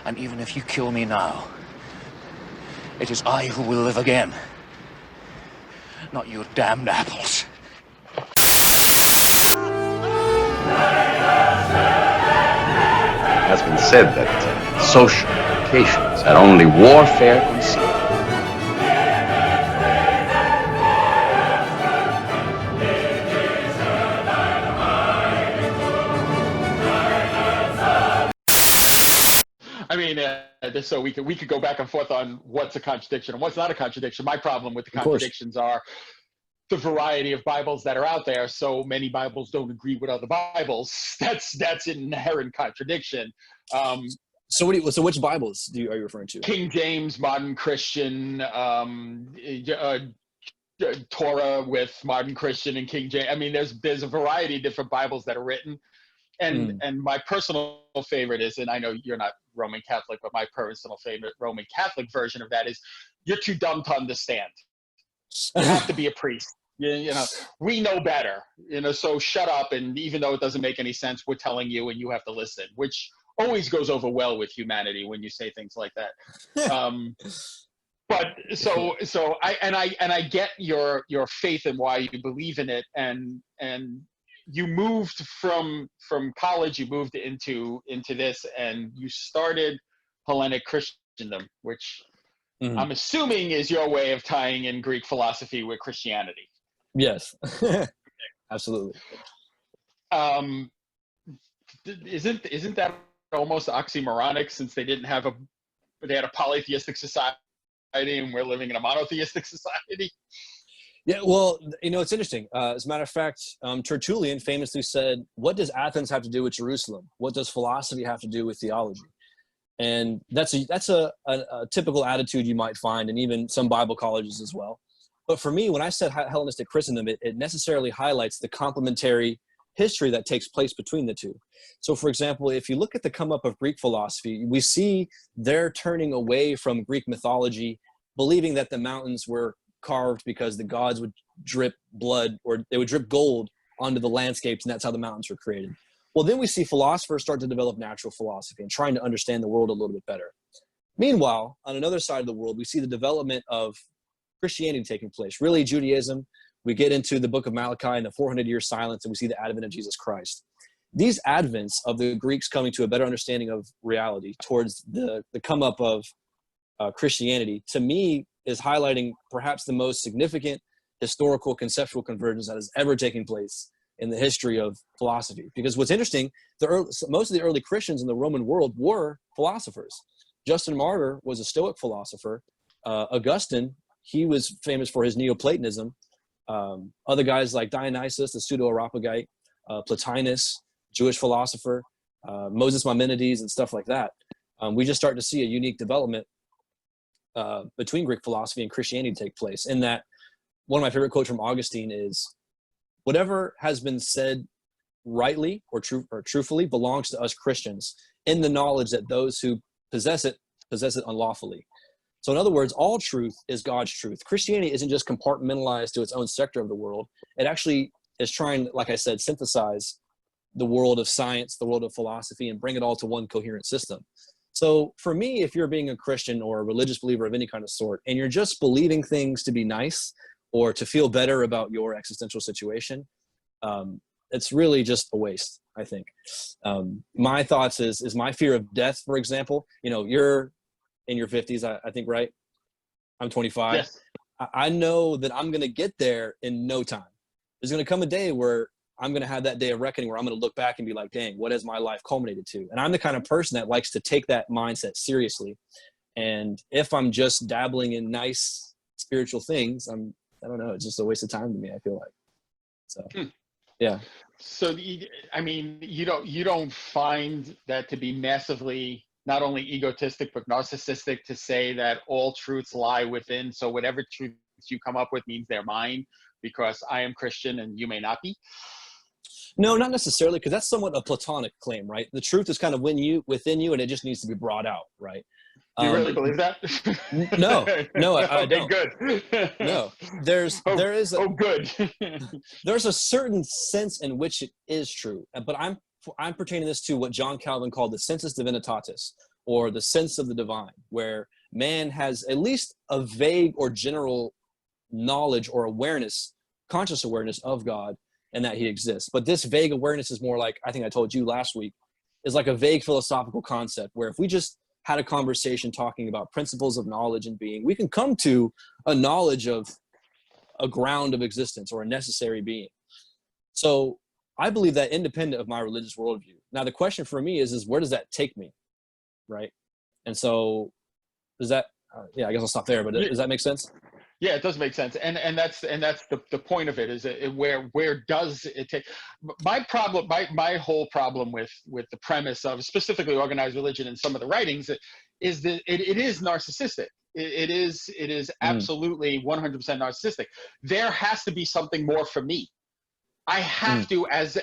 And even if you kill me now, it is I who will live again, not your damned apples. It has been said that social implications had only warfare concealed. I mean, so we could go back and forth on what's a contradiction and what's not a contradiction. My problem with the contradictions are the variety of Bibles that are out there. So many Bibles don't agree with other Bibles. That's an inherent contradiction. So which Bibles are you referring to? King James, modern Christian, Torah with modern Christian and King James. I mean, there's a variety of different Bibles that are written. And my personal favorite is, and I know you're not Roman Catholic, but my personal favorite Roman Catholic version of that is, you're too dumb to understand. You have to be a priest. You know, we know better, so shut up. And even though it doesn't make any sense, we're telling you and you have to listen, which always goes over well with humanity when you say things like that. But so I get your faith and why you believe in it. And you moved from college, you moved into this, and you started Hellenic Christendom, which I'm assuming is your way of tying in Greek philosophy with Christianity. Yes, absolutely. Isn't that almost oxymoronic, since they had a polytheistic society and we're living in a monotheistic society? Yeah, well, it's interesting. As a matter of fact, Tertullian famously said, "What does Athens have to do with Jerusalem? What does philosophy have to do with theology?" And that's a typical attitude you might find in even some Bible colleges as well. But for me, when I said Hellenistic Christendom, it necessarily highlights the complementary history that takes place between the two. So, for example, if you look at the come up of Greek philosophy, we see they're turning away from Greek mythology, believing that the mountains were carved because the gods would drip blood, or they would drip gold onto the landscapes, and that's how the mountains were created. Well, then we see philosophers start to develop natural philosophy and trying to understand the world a little bit better. Meanwhile, on another side of the world, we see the development of Christianity taking place, really Judaism. We get into the book of Malachi and the 400-year silence, and we see the advent of Jesus Christ. These advents of the Greeks coming to a better understanding of reality towards the come up of Christianity, to me, is highlighting perhaps the most significant historical conceptual convergence that has ever taken place in the history of philosophy. Because what's interesting, most of the early Christians in the Roman world were philosophers. Justin Martyr was a Stoic philosopher. Augustine, he was famous for his Neoplatonism. Other guys like Dionysius, the Pseudo-Areopagite, Plotinus, Jewish philosopher, Moses Maimonides, and stuff like that. We just start to see a unique development between Greek philosophy and Christianity take place. In that, one of my favorite quotes from Augustine is, "Whatever has been said rightly or truthfully belongs to us Christians, in the knowledge that those who possess it unlawfully." So in other words, all truth is God's truth. Christianity isn't just compartmentalized to its own sector of the world. It actually is trying, like I said, synthesize the world of science, the world of philosophy, and bring it all to one coherent system. So for me, if you're being a Christian or a religious believer of any kind of sort, and you're just believing things to be nice or to feel better about your existential situation, it's really just a waste, I think. My thoughts is my fear of death, for example. You're in your 50s, I think, right? I'm 25. Yes. I know that I'm going to get there in no time. There's going to come a day where I'm going to have that day of reckoning where I'm going to look back and be like, dang, what has my life culminated to? And I'm the kind of person that likes to take that mindset seriously. And if I'm just dabbling in nice spiritual things, I don't know, it's just a waste of time to me, I feel like. So, yeah. So, I mean, you don't find that to be massively not only egotistic, but narcissistic to say that all truths lie within. So whatever truths you come up with means they're mine because I am Christian and you may not be? No, not necessarily, because that's somewhat a Platonic claim, right? The truth is kind of within you, and it just needs to be brought out, right? Do you really believe that? No, I don't. Good. No, there is. Good. There's a certain sense in which it is true, but I'm pertaining this to what John Calvin called the sensus divinitatis, or the sense of the divine, where man has at least a vague or general knowledge or awareness, conscious awareness of God and that he exists. But this vague awareness is more like, I think I told you last week, is like a vague philosophical concept where if we just had a conversation talking about principles of knowledge and being, we can come to a knowledge of a ground of existence or a necessary being. So I believe that independent of my religious worldview. Now, the question for me is where does that take me? Right. And so does that, I guess I'll stop there, but does that make sense? Yeah, it does make sense. And that's the point of it, is where does it take? My whole problem with the premise of specifically organized religion and some of the writings is that it is narcissistic. It is absolutely 100% narcissistic. There has to be something more for me. I have to, as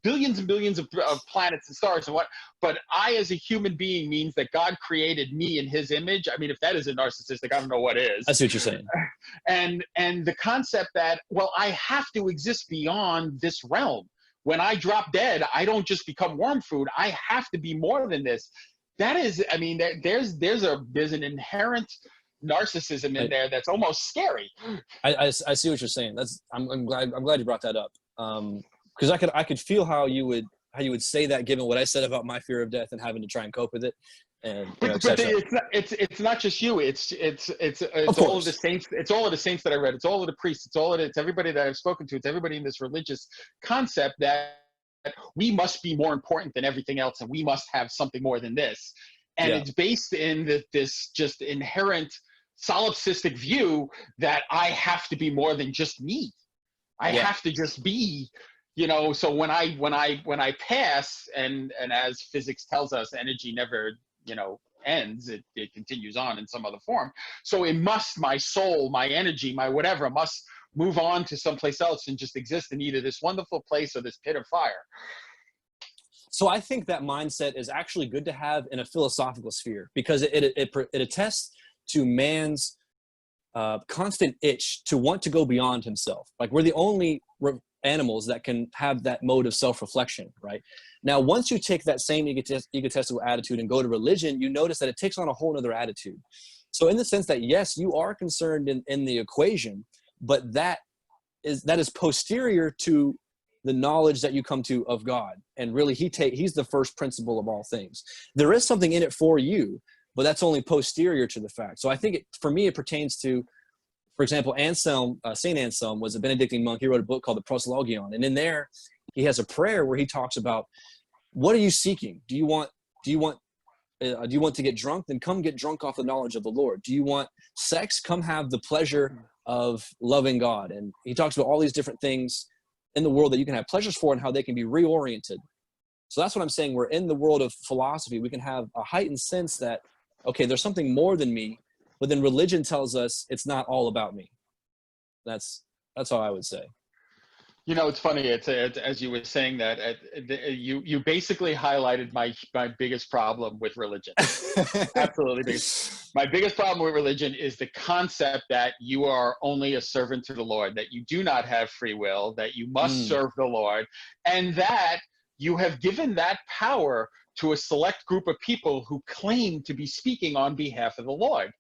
billions and billions of planets and stars and what, but I as a human being means that God created me in his image. I mean, if that isn't narcissistic, I don't know what is. I see what you're saying. And the concept that, well, I have to exist beyond this realm. When I drop dead, I don't just become worm food. I have to be more than this. That is, I mean, there's an inherent narcissism in there that's almost scary. I see what you're saying. I'm glad you brought that up, because I could feel how you would say that, given what I said about my fear of death and having to try and cope with it, and but it's not just you. It's all of the saints. It's all of the saints that I read. It's all of the priests. It's everybody that I've spoken to. It's everybody in this religious concept that we must be more important than everything else, and we must have something more than this. And it's based in this just inherent solipsistic view that I have to be more than just me. I have to just be, so when I pass, and as physics tells us, energy never, ends, it continues on in some other form. So my soul, my energy, my whatever must move on to someplace else and just exist in either this wonderful place or this pit of fire. So I think that mindset is actually good to have in a philosophical sphere, because it attests to man's constant itch to want to go beyond himself. Like, we're the only animals that can have that mode of self-reflection, right? Now, once you take that same egotistical attitude and go to religion, you notice that it takes on a whole other attitude. So in the sense that, yes, you are concerned in the equation, but that is posterior to the knowledge that you come to of God. And really, he's the first principle of all things. There is something in it for you, but that's only posterior to the fact. So I think for me, it pertains to, for example, St. Anselm was a Benedictine monk. He wrote a book called the Proslogion. And in there, he has a prayer where he talks about, what are you seeking? Do you want to get drunk? Then come get drunk off the knowledge of the Lord. Do you want sex? Come have the pleasure of loving God. And he talks about all these different things in the world that you can have pleasures for and how they can be reoriented. So that's what I'm saying. We're in the world of philosophy. We can have a heightened sense that, okay, there's something more than me, but then religion tells us it's not all about me. That's all I would say. It's funny. It's as you were saying that, you basically highlighted my biggest problem with religion. Absolutely. My biggest problem with religion is the concept that you are only a servant to the Lord, that you do not have free will, that you must serve the Lord, and that you have given that power to a select group of people who claim to be speaking on behalf of the Lord.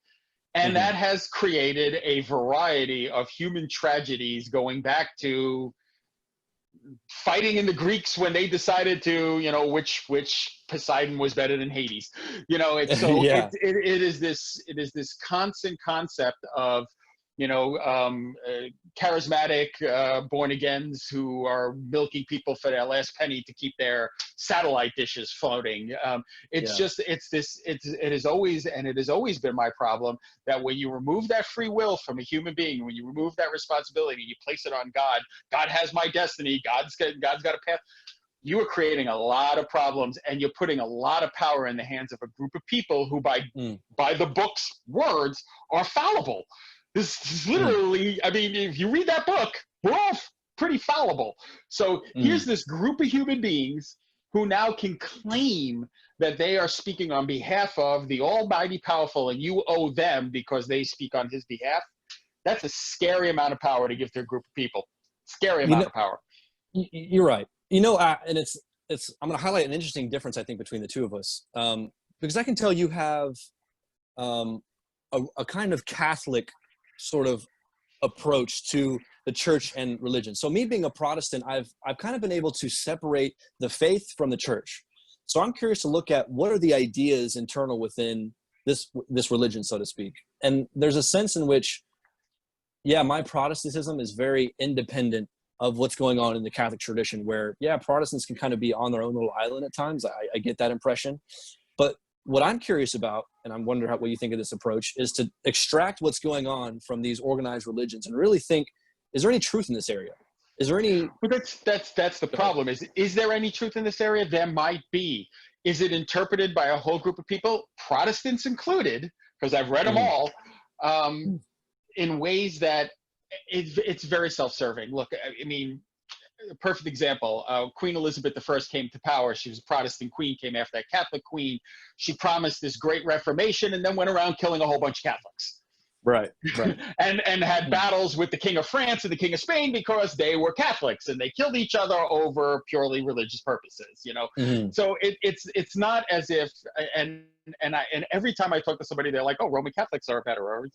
And that has created a variety of human tragedies, going back to fighting in the Greeks when they decided to, which Poseidon was better than Hades. It's so it is this constant concept of, charismatic born-agains who are milking people for their last penny to keep their satellite dishes floating. It has always been my problem that when you remove that free will from a human being, when you remove that responsibility, you place it on God. God has my destiny. God's got a path. You are creating a lot of problems, and you're putting a lot of power in the hands of a group of people who, by the book's words, are fallible. This is literally, I mean, if you read that book, we're all pretty fallible. So here's this group of human beings who now can claim that they are speaking on behalf of the almighty powerful, and you owe them because they speak on his behalf. That's a scary amount of power to give to a group of people. Scary amount of power. You're right. And it's I'm going to highlight an interesting difference, I think, between the two of us. because I can tell you have a kind of Catholic sort of approach to the church and religion. So me being a Protestant, I've kind of been able to separate the faith from the church. So I'm curious to look at what are the ideas internal within this religion, so to speak. And there's a sense in which, yeah, my Protestantism is very independent of what's going on in the Catholic tradition, where, yeah, Protestants can kind of be on their own little island at times. I get that impression. But what I'm curious about, and I'm wondering what you think of this approach, is to extract what's going on from these organized religions and really think, is there any truth in this area? Is there any... Well, that's the problem. Is there any truth in this area? There might be. Is it interpreted by a whole group of people, Protestants included, because I've read them all, in ways that it's very self-serving. Look, I mean, a perfect example, Queen Elizabeth I came to power. She was a Protestant queen, came after a Catholic queen. She promised this great reformation and then went around killing a whole bunch of Catholics. Right. and had battles with the King of France and the King of Spain because they were Catholics and they killed each other over purely religious purposes, you know. So it's not as if and every time I talk to somebody, they're like, "Oh, Roman Catholics are better," or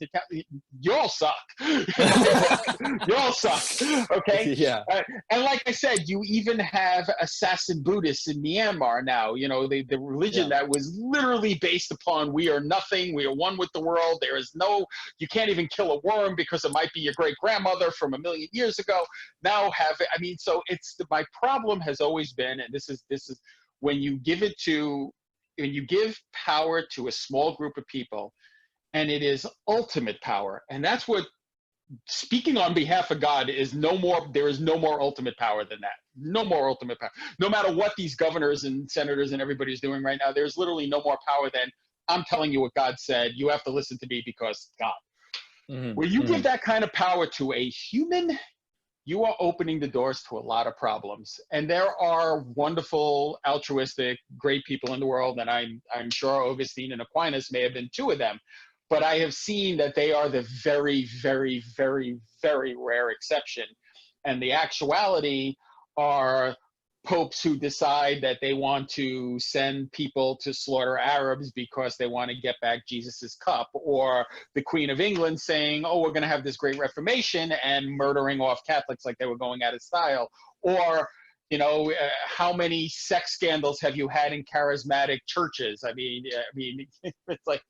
"You all suck." You all suck. Okay. Yeah. And like I said, you even have assassin Buddhists in Myanmar now. You know, the religion that was literally based upon we are nothing, we are one with the world. There is no, you can't even kill a worm because it might be your great grandmother from 1,000,000 years ago. Now so my problem has always been, and this is when you give power to a small group of people, and it is ultimate power, and that's what, speaking on behalf of God, there is no more ultimate power than that. No more ultimate power. No matter what these governors and senators and everybody's doing right now, there's literally no more power than, I'm telling you what God said. You have to listen to me because God. When you give that kind of power to a human, you are opening the doors to a lot of problems. And there are wonderful, altruistic, great people in the world, and I'm sure Augustine and Aquinas may have been two of them. But I have seen that they are the very, very, very, very rare exception. And the actuality are popes who decide that they want to send people to slaughter Arabs because they want to get back Jesus's cup, or the Queen of England saying, "Oh, we're going to have this great Reformation," and murdering off Catholics like they were going out of style. Or, you know, how many sex scandals have you had in charismatic churches? I mean, it's like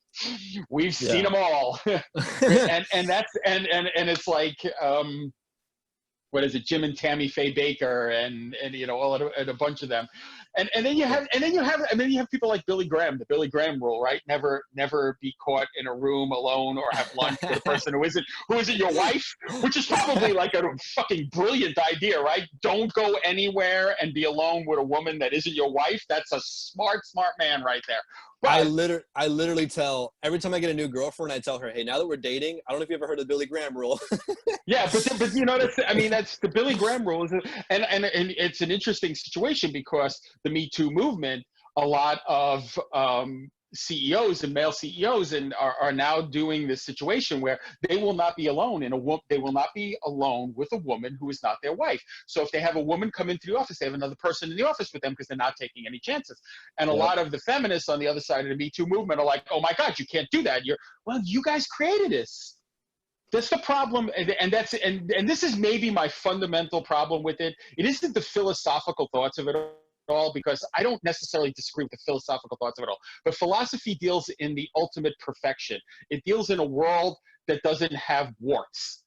we've seen them all, and it's like. What is it, Jim and Tammy Faye Baker, and you know, and a bunch of them, and then you have people like Billy Graham, the Billy Graham rule, right? Never be caught in a room alone or have lunch with a person who isn't your wife, which is probably like a fucking brilliant idea, right? Don't go anywhere and be alone with a woman that isn't your wife. That's a smart man right there. But I literally tell, every time I get a new girlfriend, I tell her, "Hey, now that we're dating, I don't know if you ever heard of the Billy Graham rule." Yeah, but you know, that's the Billy Graham rule, and it's an interesting situation because the Me Too movement, a lot of CEOs and male CEOs are now doing this situation where they will not be alone they will not be alone with a woman who is not their wife. So if they have a woman come into the office, they have another person in the office with them because they're not taking any chances. And a lot of the feminists on the other side of the Me Too movement are like, "Oh my God, you can't do that. Well, you guys created this." That's the problem, and this is maybe my fundamental problem with it. It isn't the philosophical thoughts of it all, because I don't necessarily disagree with the philosophical thoughts of it all. But philosophy deals in the ultimate perfection. It deals in a world that doesn't have warts.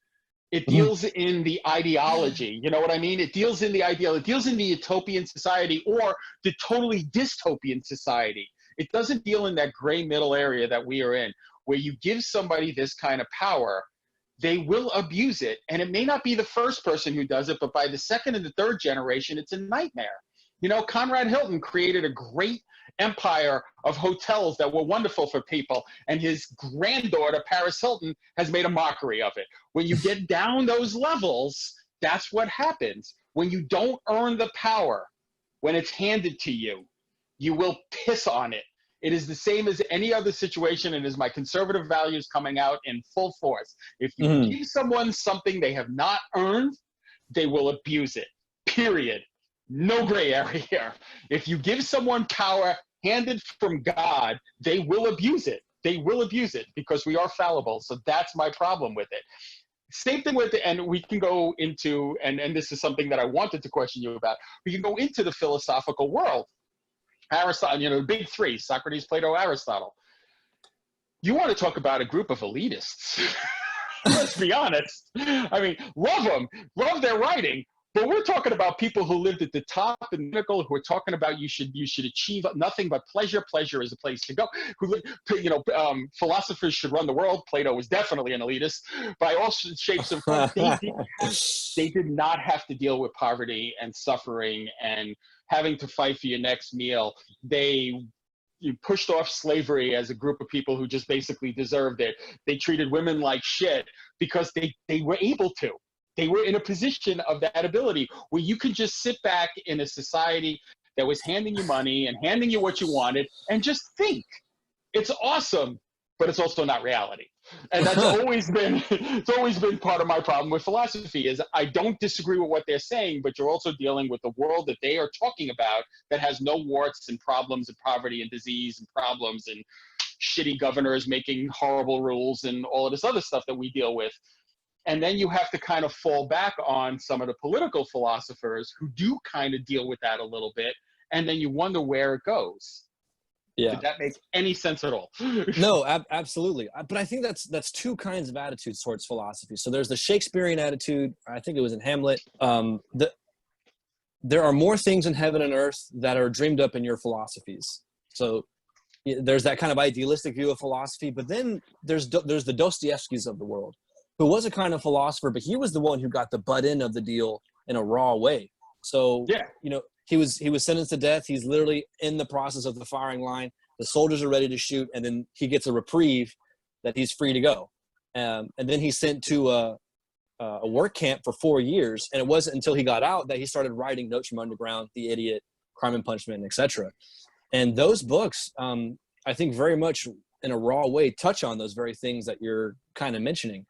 It deals in the ideology. You know what I mean? It deals in the ideal. It deals in the utopian society or the totally dystopian society. It doesn't deal in that gray middle area that we are in, where you give somebody this kind of power, they will abuse it. And it may not be the first person who does it, but by the second and the third generation, it's a nightmare. You know, Conrad Hilton created a great empire of hotels that were wonderful for people, and his granddaughter, Paris Hilton, has made a mockery of it. When you get down those levels, that's what happens. When you don't earn the power, when it's handed to you, you will piss on it. It is the same as any other situation, and is my conservative values coming out in full force. If you give someone something they have not earned, they will abuse it, period. No gray area here. If you give someone power, handed from God, they will abuse it. They will abuse it because we are fallible. So that's my problem with it. Same thing with and we can go into, and this is something that I wanted to question you about. We can go into the philosophical world. Aristotle, the big three, Socrates, Plato, Aristotle. You want to talk about a group of elitists. Let's be honest. I mean, love them, love their writing, but we're talking about people who lived at the top and pinnacle, who are talking about you should achieve nothing but pleasure. Pleasure is a place to go. Philosophers should run the world. Plato was definitely an elitist by all shapes and forms. They did not have to deal with poverty and suffering and having to fight for your next meal. You pushed off slavery as a group of people who just basically deserved it. They treated women like shit because they were able to. They were in a position of that ability where you could just sit back in a society that was handing you money and handing you what you wanted and just think. It's awesome, but it's also not reality. And that's always been part of my problem with philosophy is I don't disagree with what they're saying, but you're also dealing with the world that they are talking about that has no warts and problems and poverty and disease and problems and shitty governors making horrible rules and all of this other stuff that we deal with. And then you have to kind of fall back on some of the political philosophers who do kind of deal with that a little bit. And then you wonder where it goes. Yeah. Did that make any sense at all? No, absolutely. But I think that's two kinds of attitudes towards philosophy. So there's the Shakespearean attitude. I think it was in Hamlet. There are more things in heaven and earth that are dreamed up in your philosophies. So there's that kind of idealistic view of philosophy. But then there's the Dostoevskys of the world, who was a kind of philosopher, but he was the one who got the butt end of the deal in a raw way. So, he was sentenced to death. He's literally in the process of the firing line. The soldiers are ready to shoot, and then he gets a reprieve that he's free to go. And then he's sent to a work camp for 4 years, and it wasn't until he got out that he started writing Notes from Underground, The Idiot, Crime and Punishment, etc. And those books, I think very much in a raw way, touch on those very things that you're kind of mentioning.